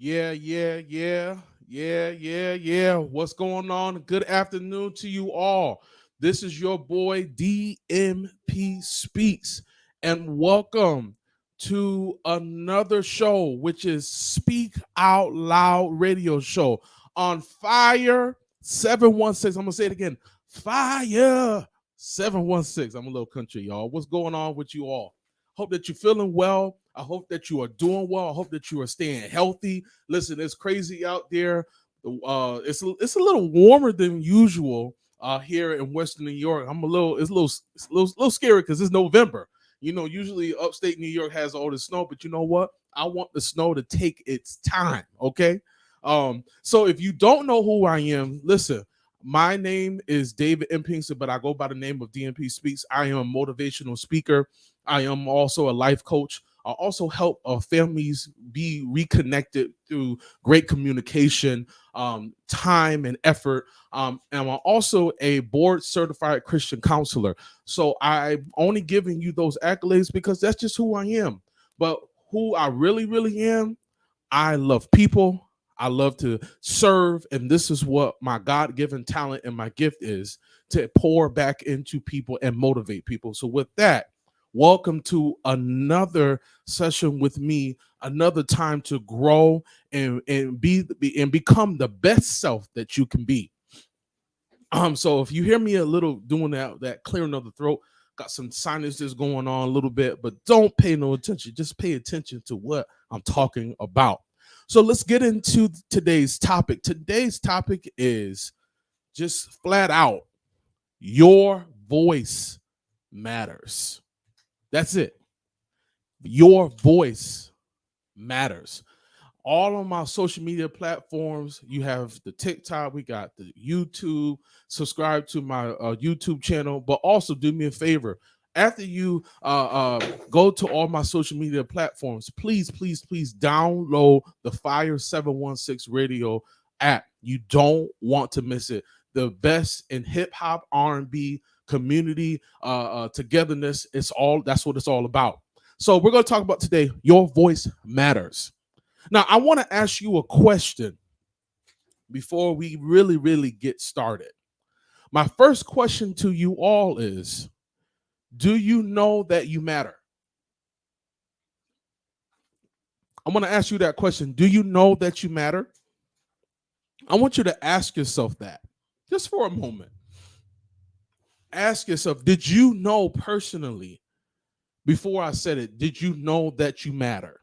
Yeah. What's going on? Good afternoon to you all. This is your boy DMP Speaks, and welcome to another show, which is Speak Out Loud Radio Show on Fire 716. I'm gonna say it again, Fire 716. I'm a little country, y'all. What's going on with you all? Hope that you're feeling well. I hope that you are doing well. I hope that you are staying healthy. Listen, it's crazy out there. It's a little warmer than usual here in Western New York. It's a little scary because it's November. You know, usually upstate New York has all the snow, but you know what? I want the snow to take its time. Okay. So if you don't know who I am, listen. My name is David M. Pinkston, but I go by the name of DMP Speaks. I am a motivational speaker. I am also a life coach. I also help families be reconnected through great communication, time, and effort. And I'm also a board certified Christian counselor. So I'm only giving you those accolades because that's just who I am. But who I really am, I love people. I love to serve. And this is what my God given talent and my gift is, to pour back into people and motivate people. So, with that, welcome to another session with me, another time to grow and become the best self that you can be. So if you hear me a little doing that clearing of the throat, got some sinuses going on a little bit, but don't pay no attention. Just pay attention to what I'm talking about. So let's get into today's topic. Today's topic is just flat out, your voice matters. That's it. Your voice matters. All on my social media platforms, you have the TikTok, we got the YouTube. Subscribe to my YouTube channel, but also do me a favor. After you go to all my social media platforms, please download the Fire 716 Radio app. You don't want to miss it. The best in hip hop, R&B, community, togetherness. That's what it's all about. So we're going to talk about today. Your voice matters. Now, I want to ask you a question before we really get started. My first question to you all is, do you know that you matter? I'm going to ask you that question. Do you know that you matter? I want you to ask yourself that just for a moment. Ask yourself, did you know personally, before I said it, did you know that you matter?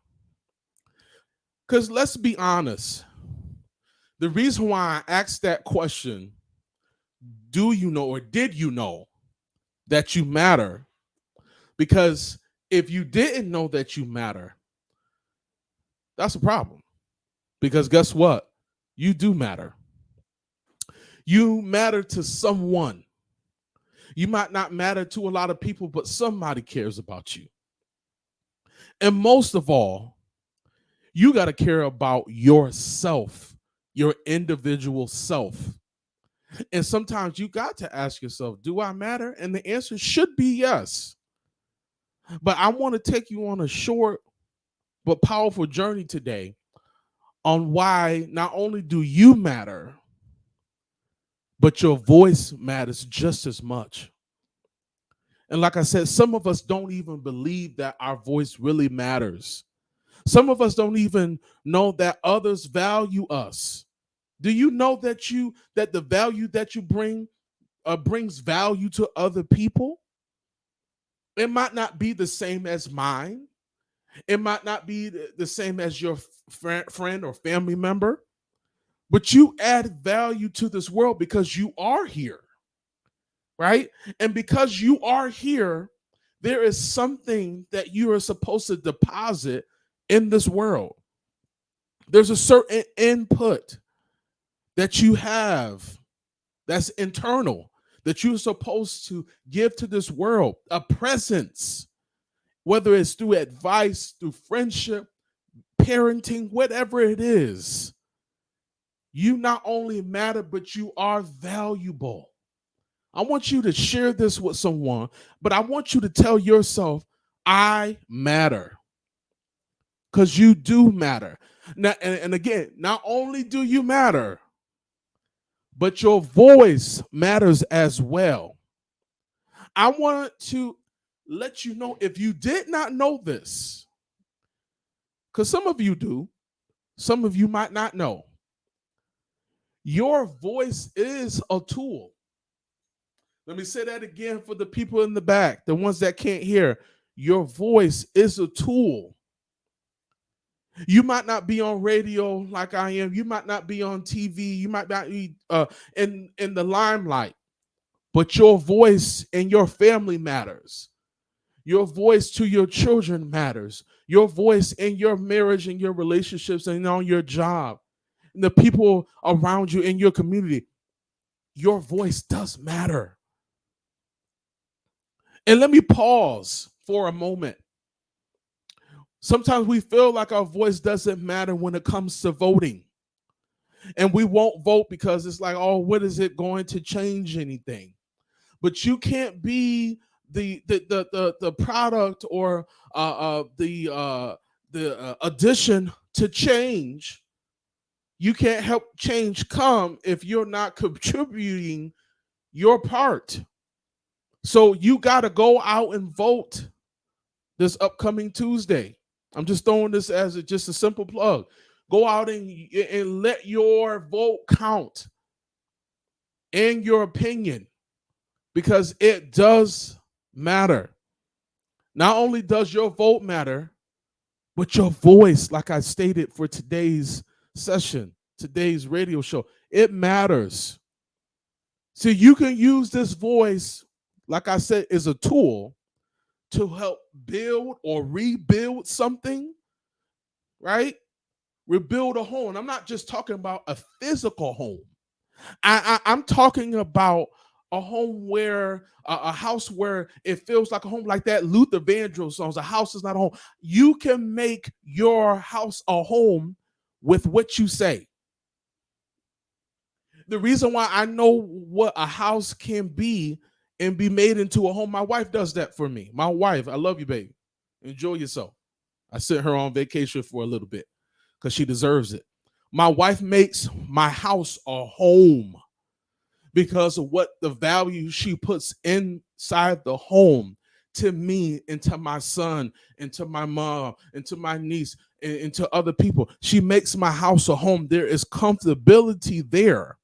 Because let's be honest, the reason why I asked that question, do you know or did you know that you matter? Because if you didn't know that you matter, that's a problem. Because guess what? You do matter. You matter to someone. You might not matter to a lot of people, but somebody cares about you. And most of all, you got to care about yourself, your individual self. And sometimes you got to ask yourself, do I matter? And the answer should be yes. But I want to take you on a short but powerful journey today on why not only do you matter, but your voice matters just as much. And like I said, some of us don't even believe that our voice really matters. Some of us don't even know that others value us. Do you know that the value that you bring brings value to other people? It might not be the same as mine. It might not be the same as your friend or family member, but you add value to this world because you are here, right? And because you are here, there is something that you are supposed to deposit in this world. There's a certain input that you have that's internal that you're supposed to give to this world, a presence, whether it's through advice, through friendship, parenting, whatever it is. You not only matter, but you are valuable. I want you to share this with someone, but I want you to tell yourself, I matter. Because you do matter. Now, and again, not only do you matter, but your voice matters as well. I wanted to let you know, if you did not know this, because some of you do, some of you might not know, your voice is a tool. Let me say that again for the people in the back, the ones that can't hear. Your voice is a tool. You might not be on radio like I am. You might not be on TV. You might not be in the limelight. But your voice and your family matters. Your voice to your children matters. Your voice in your marriage and your relationships and on your job. And the people around you in your community. Your voice does matter. And let me pause for a moment. Sometimes we feel like our voice doesn't matter when it comes to voting. And we won't vote because it's like, oh, what is it going to change anything? But you can't be the product or the addition to change. You can't help change come if you're not contributing your part. So you got to go out and vote this upcoming Tuesday. I'm just throwing this as just a simple plug. Go out and let your vote count in your opinion, because it does matter. Not only does your vote matter, but your voice, like I stated for today's session, today's radio show, it matters. So you can use this voice, like I said, as a tool to help build or rebuild something, right? Rebuild a home. I'm not just talking about a physical home. I'm talking about a home where a house where it feels like a home, like that Luther Vandross songs. A house is not a home. You can make your house a home with what you say. The reason why I know what a house can be and be made into a home, my wife does that for me. My wife, I love you, baby. Enjoy yourself. I sent her on vacation for a little bit because she deserves it. My wife makes my house a home because of what the value she puts inside the home to me and to my son and to my mom and to my niece and to other people. She makes my house a home. There is comfortability there.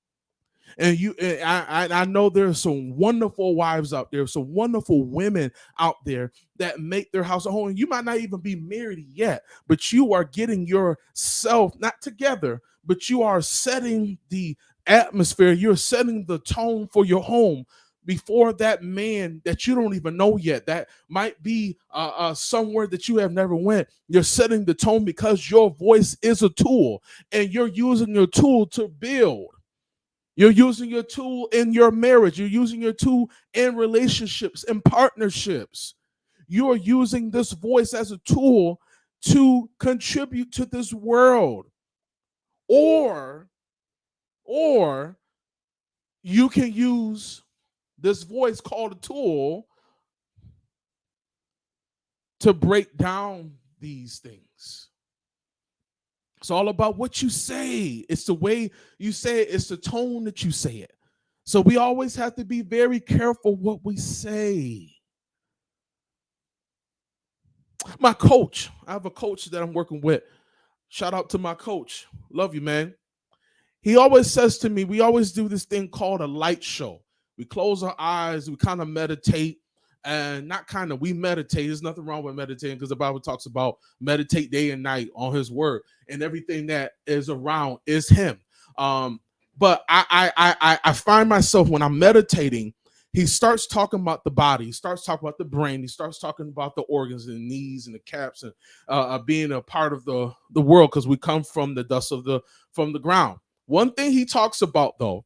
And I know there's some wonderful wives out there, some wonderful women out there that make their house a home. And you might not even be married yet, but you are getting yourself not together, but you are setting the atmosphere. You're setting the tone for your home before that man that you don't even know yet, that might be somewhere that you have never went. You're setting the tone because your voice is a tool, and you're using your tool to build. You're using your tool in your marriage. You're using your tool in relationships and partnerships. You are using this voice as a tool to contribute to this world. Or you can use this voice called a tool to break down these things. It's all about what you say. It's the way you say it. It's the tone that you say it. So we always have to be very careful what we say. My coach, I have a coach that I'm working with. Shout out to my coach. Love you, man. He always says to me, we always do this thing called a light show. We close our eyes, we kind of meditate, and not kind of, we meditate. There's nothing wrong with meditating because the Bible talks about meditate day and night on his word, and everything that is around is him. But I find myself when I'm meditating, he starts talking about the body, he starts talking about the brain, he starts talking about the organs and the knees and the caps and being a part of the world, because we come from the dust of from the ground. One thing he talks about though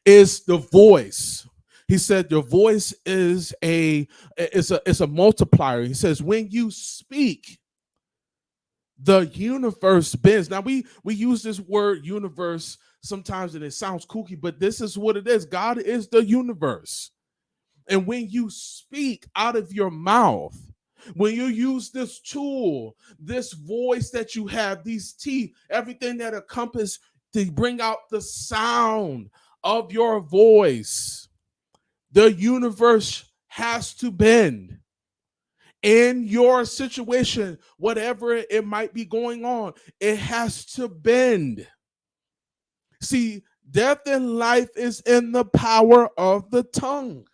is the voice. He said your voice is a multiplier. He says when you speak, the universe bends. Now we use this word universe sometimes and it sounds kooky, but this is what it is. God is the universe. And when you speak out of your mouth, When you use this tool, this voice that you have, these teeth, everything that encompass to bring out the sound of your voice, the universe has to bend. In your situation, whatever it might be going on, it has to bend. See, death and life is in the power of the tongue.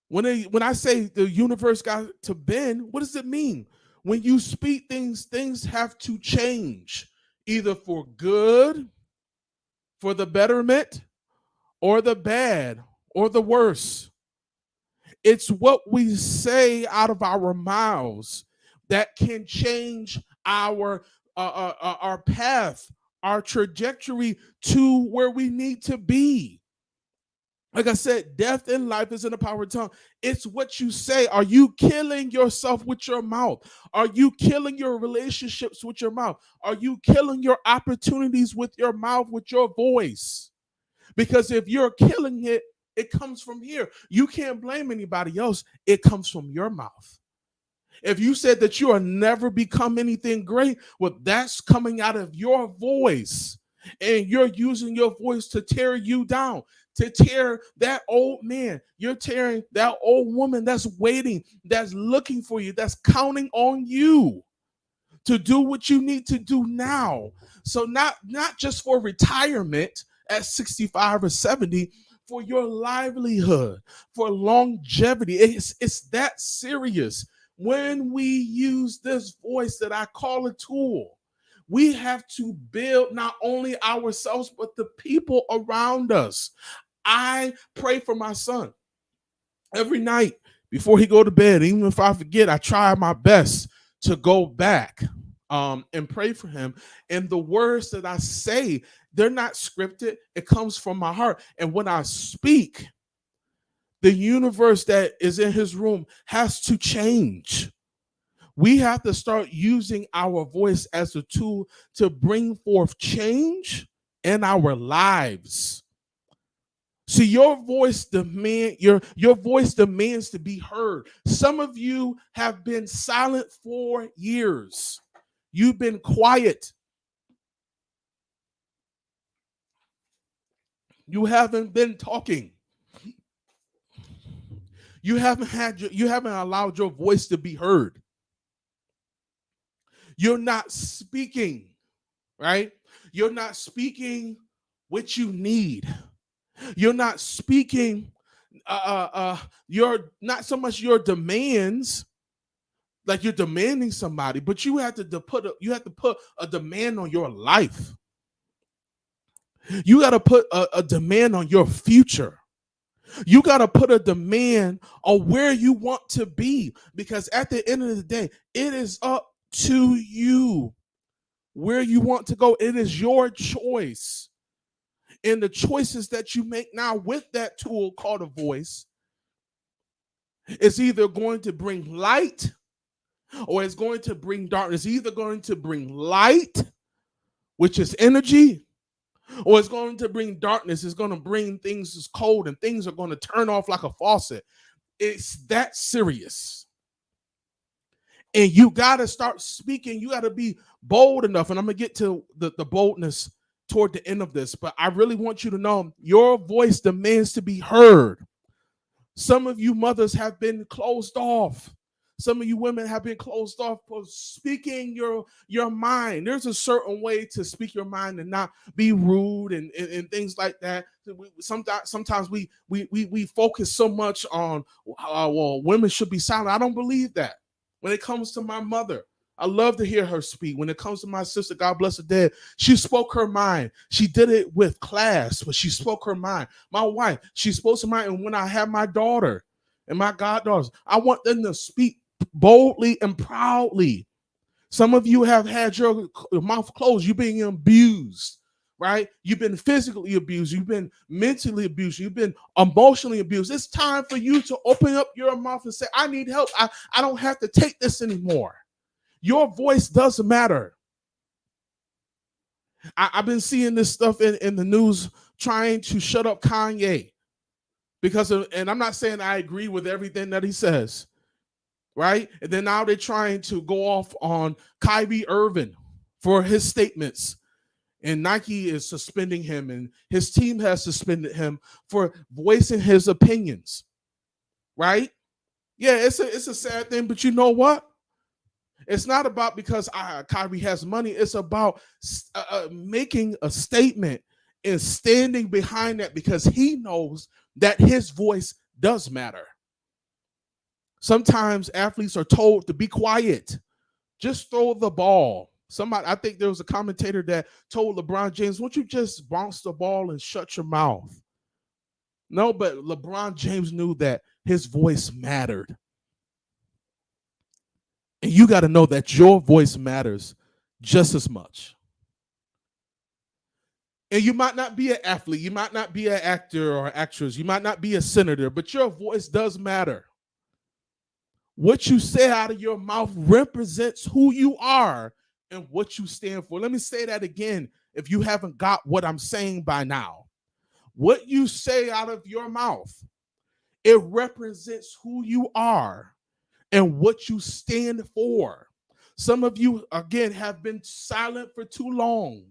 When I say the universe got to bend, what does it mean? When you speak things, things have to change, either for good, for the betterment, or the bad, or the worse. It's what we say out of our mouths that can change our path, our trajectory to where we need to be. Like I said, death and life is in the power of tongue. It's what you say. Are you killing yourself with your mouth? Are you killing your relationships with your mouth? Are you killing your opportunities with your mouth, with your voice? Because if you're killing it, it comes from here. You can't blame anybody else. It comes from your mouth. If you said that you will never become anything great, well, that's coming out of your voice. And you're using your voice to tear you down, to tear that old man. You're tearing that old woman that's waiting, that's looking for you, that's counting on you to do what you need to do now. So not just for retirement at 65 or 70, for your livelihood, for longevity. It's that serious. When we use this voice that I call a tool, we have to build not only ourselves, but the people around us. I pray for my son every night before he go to bed. Even if I forget, I try my best to go back and pray for him. And the words that I say, they're not scripted. It comes from my heart. And when I speak, the universe that is in his room has to change. We have to start using our voice as a tool to bring forth change in our lives. See, your voice demands to be heard. Some of you have been silent for years. You've been quiet. You haven't been talking. You haven't allowed your voice to be heard. You're not speaking, right? You're not speaking what you need. You're not speaking your not so much your demands, like you're demanding somebody, but you have to put a demand on your life. You got to put a demand on your future. You got to put a demand on where you want to be, because at the end of the day, it is up to you where you want to go. It is your choice. And the choices that you make now with that tool called a voice is either going to bring light or it's going to bring darkness. Either going to bring light, which is energy, or it's going to bring darkness. It's going to bring things as cold, and things are going to turn off like a faucet. It's that serious. And you got to start speaking. You got to be bold enough. And I'm going to get to the boldness toward the end of this, but I really want you to know your voice demands to be heard. Some of you mothers have been closed off. Some of you women have been closed off for speaking your mind. There's a certain way to speak your mind and not be rude and things like that. Sometimes we focus so much on well, women should be silent. I don't believe that. When it comes to my mother, I love to hear her speak. When it comes to my sister, God bless her dead, she spoke her mind. She did it with class, but she spoke her mind. My wife, she spoke her mind. And when I have my daughter and my goddaughters, I want them to speak boldly and proudly. Some of you have had your mouth closed. You're being abused, right? You've been physically abused. You've been mentally abused. You've been emotionally abused. It's time for you to open up your mouth and say, I need help. I don't have to take this anymore. Your voice does matter. I've been seeing this stuff in the news trying to shut up Kanye and I'm not saying I agree with everything that he says, right? And then now they're trying to go off on Kyrie Irving for his statements. And Nike is suspending him, and his team has suspended him for voicing his opinions, right? Yeah, it's a sad thing, but you know what? It's not about because Kyrie has money. It's about making a statement and standing behind that because he knows that his voice does matter. Sometimes athletes are told to be quiet, just throw the ball. Somebody, I think there was a commentator that told LeBron James, "Won't you just bounce the ball and shut your mouth?" No, but LeBron James knew that his voice mattered. And you got to know that your voice matters just as much. And you might not be an athlete, you might not be an actor or actress, you might not be a senator, but your voice does matter. What you say out of your mouth represents who you are and what you stand for. Let me say that again if you haven't got what I'm saying by now. What you say out of your mouth, it represents who you are and what you stand for. Some of you, again, have been silent for too long.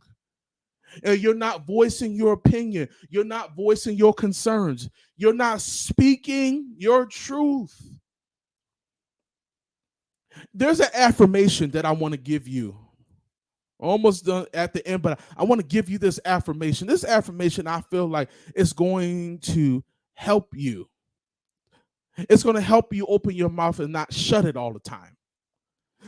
And you're not voicing your opinion. You're not voicing your concerns. You're not speaking your truth. There's an affirmation that I want to give you. Almost done at the end, but I want to give you this affirmation. This affirmation, I feel like, is going to help you. It's going to help you open your mouth and not shut it all the time.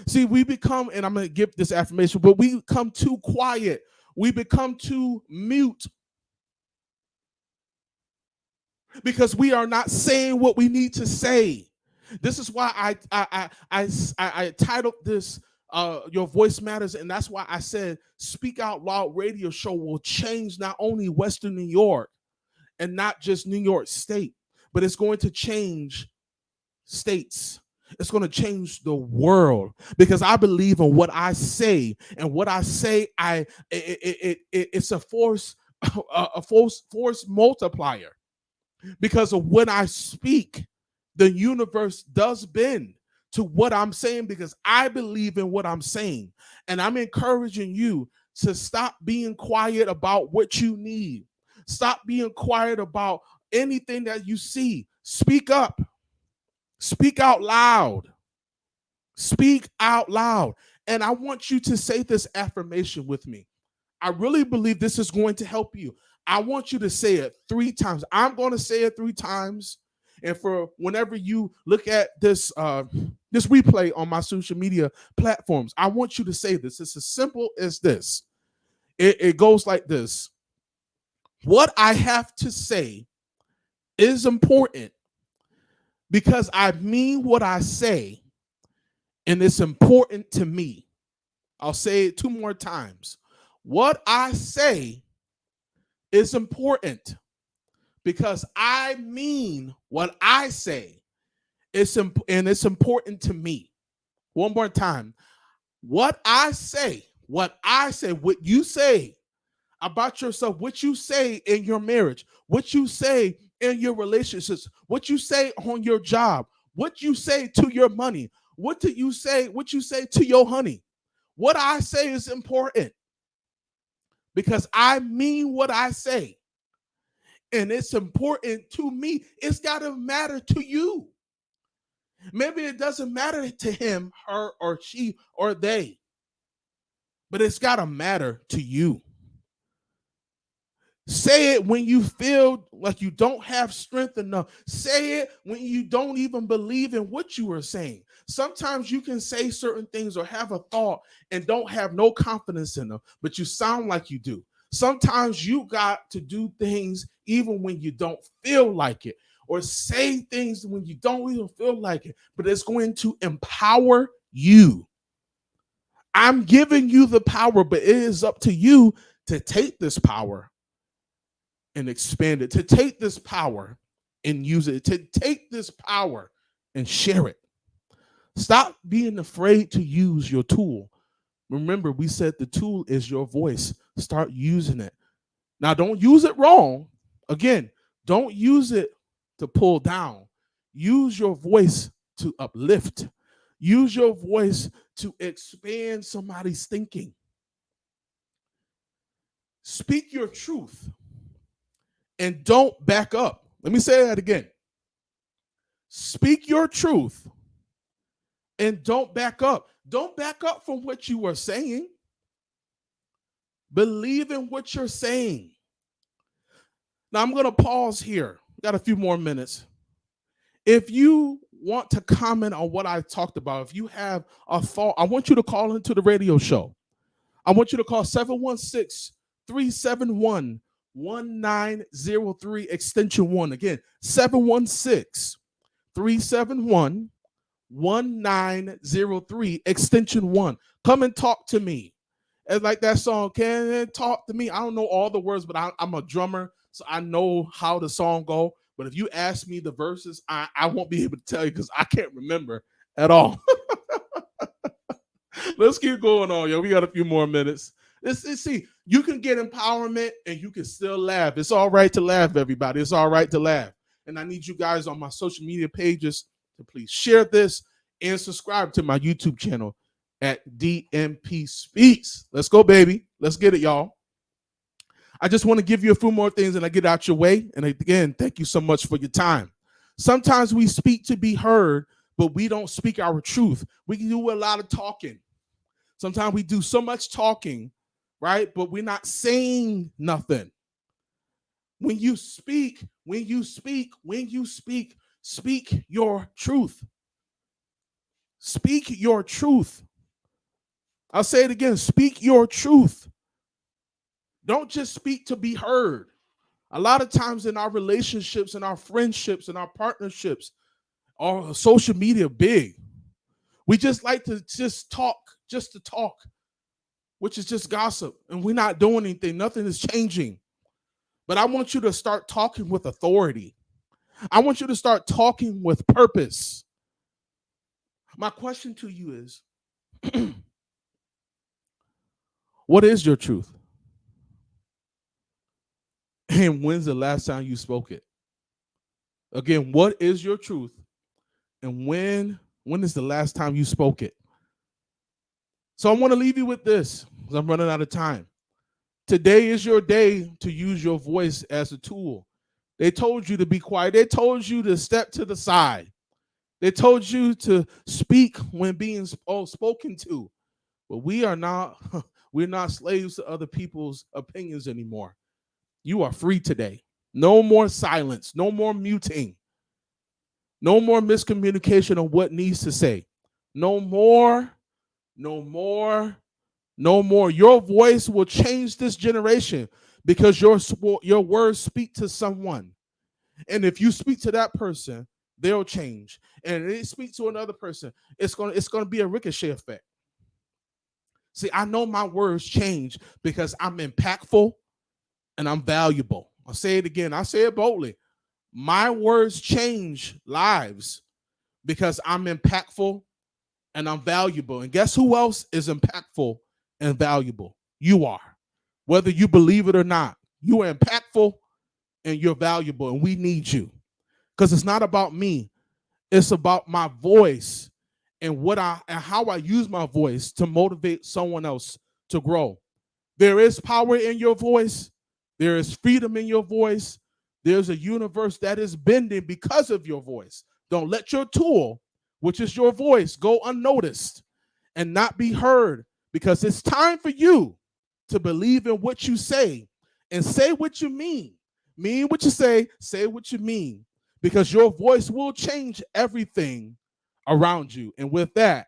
See, we become, and I'm going to give this affirmation, but we become too quiet. We become too mute because we are not saying what we need to say. This is why I titled this Your Voice Matters, and that's why I said Speak Out Loud radio show will change not only Western New York and not just New York State, but it's going to change states. It's going to change the world because I believe in what I say, and what I say, it's a force multiplier. Because of when I speak, the universe does bend to what I'm saying because I believe in what I'm saying. And I'm encouraging you to stop being quiet about what you need. Stop being quiet about anything that you see. Speak up. Speak out loud. Speak out loud. And I want you to say this affirmation with me. I really believe this is going to help you. I want you to say it 3 times. I'm going to say it 3 times. And for whenever you look at this this replay on my social media platforms, I want you to say this. It's as simple as this. It goes like this. What I have to say is important because I mean what I say, and it's important to me. I'll say it 2 more times. What I say is important because I mean what I say. It's important to me. 1 more time. What you say about yourself, what you say in your marriage, what you say in your relationships, what you say on your job, what you say to your money, what you say to your honey. What I say is important because I mean what I say. And it's important to me. It's got to matter to you. Maybe it doesn't matter to him, her, or she, or they, but it's got to matter to you. Say it when you feel like you don't have strength enough. Say it when you don't even believe in what you are saying. Sometimes you can say certain things or have a thought and don't have no confidence in them, but you sound like you do. Sometimes you got to do things even when you don't feel like it, or say things when you don't even feel like it, but it's going to empower you. I'm giving you the power, but it is up to you to take this power and expand it, to take this power and use it, to take this power and share it. Stop being afraid to use your tool. Remember, we said the tool is your voice. Start using it. Now, don't use it wrong. Again, don't use it to pull down. Use your voice to uplift. Use your voice to expand somebody's thinking. Speak your truth and don't back up. Let me say that again. Speak your truth and don't back up. Don't back up from what you are saying. Believe in what you're saying. Now, I'm going to pause here. Got a few more minutes. If you want to comment on what I talked about, if you have a thought, I want you to call into the radio show. I want you to call 716 371 1903 extension 1. Again, 716 371 1903 extension 1. Come and talk to me. It's like that song, Can It Talk to Me? I don't know all the words, but I'm a drummer, so I know how the song go. But if you ask me the verses, I won't be able to tell you because I can't remember at all. Let's keep going on, yo. We got a few more minutes. See, you can get empowerment and you can still laugh. It's all right to laugh, everybody. It's all right to laugh. And I need you guys on my social media pages to please share this and subscribe to my YouTube channel at DMP Speaks. Let's go, baby. Let's get it, y'all. I just want to give you a few more things and I get out your way. And again, thank you so much for your time. Sometimes we speak to be heard, but we don't speak our truth. We can do a lot of talking. Sometimes we do so much talking, right? But we're not saying nothing. When you speak, speak your truth. Speak your truth. I'll say it again. Speak your truth. Don't just speak to be heard. A lot of times in our relationships, in our friendships, in our partnerships, our social media big. We just like to just talk, just to talk, which is just gossip. And we're not doing anything. Nothing is changing. But I want you to start talking with authority. I want you to start talking with purpose. My question to you is, what is your truth? And when's the last time you spoke it? Again, what is your truth? And when is the last time you spoke it? So I want to leave you with this because I'm running out of time. Today is your day to use your voice as a tool. They told you to be quiet. They told you to step to the side. They told you to speak when being spoken to. But we're not slaves to other people's opinions anymore. You are free today. No more silence. No more muting. No more miscommunication on what needs to say. No more. Your voice will change this generation because your words speak to someone. And if you speak to that person, they'll change. And if they speak to another person, it's gonna be a ricochet effect. See, I know my words change because I'm impactful and I'm valuable. I'll say it again. I say it boldly. My words change lives because I'm impactful and I'm valuable. And guess who else is impactful and valuable? You are. Whether you believe it or not, you are impactful and you're valuable, and we need you. Because it's not about me. It's about my voice and how I use my voice to motivate someone else to grow. There is power in your voice. There is freedom in your voice. There's a universe that is bending because of your voice. Don't let your tool, which is your voice, go unnoticed and not be heard, because it's time for you to believe in what you say and say what you mean. Mean what you say what you mean, because your voice will change everything around you. And with that,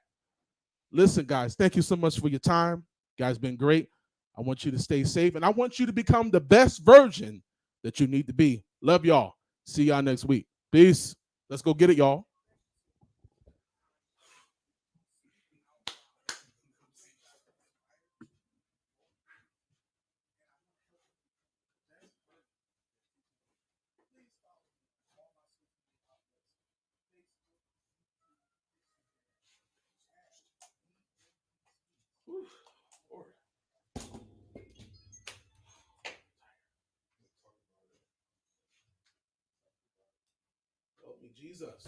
listen, guys, thank you so much for your time. You guys been great. I want you to stay safe, and I want you to become the best version that you need to be. Love y'all. See y'all next week. Peace. Let's go get it, y'all. Help me, Jesus.